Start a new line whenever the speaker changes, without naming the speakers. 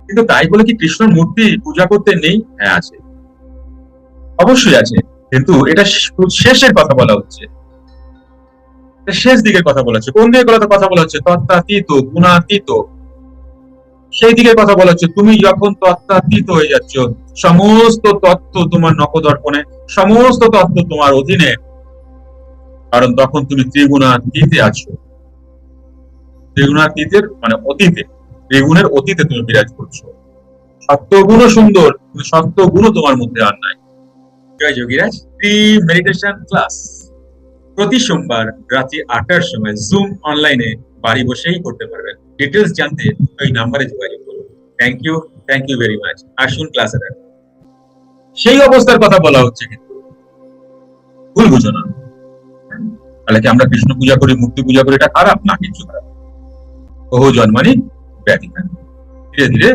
কিন্তু তাই বলে কি কৃষ্ণর মূর্তি পূজা করতে নেই? হ্যাঁ আছে, অবশ্যই আছে, কিন্তু এটা শেষের কথা বলা হচ্ছে, শেষ দিকের কথা বলা হচ্ছে। কোন দিকের কথা বলা হচ্ছে? তত্ত্বাতীত, গুণাতীত, সেই দিকের কথা বলা হচ্ছে। তুমি যখন তত্ত্বাতীত হয়ে যাচ্ছ, সমস্ত তত্ত্ব তোমার নখদর্পণে, সমস্ত তত্ত্ব তোমার অধীনে, কারণ তখন তুমি ত্রিগুণাতীতে আছো। ত্রিগুণাতীতের মানে অতীতে, ত্রিগুণের অতীতে তুমি বিরাজ করছো। সত্যগুণও সুন্দর, কিন্তু সত্যগুণও তোমার মধ্যে আর নাই। জয় যোগীরাজ প্রি মেডিটেশন ক্লাস প্রতি সোমবার রাত্রি ৮টার সময় জুম অনলাইনে বাড়ি বসেই করতে পারবেন। ডিটেলস জানতে ওই নাম্বারে যোগাযোগ করুন। Thank you very much. আসুন ক্লাসে দেখুন। সেই অবস্থার কথা বলা হচ্ছে, কিন্তু ভুল বুঝো না। তাহলে কি আমরা কৃষ্ণ পূজা করি, মূর্তি পূজা করি, এটা খারাপ? না, কিছু খারাপ। বহু জন্মানি ব্যাধি। ধীরে ধীরে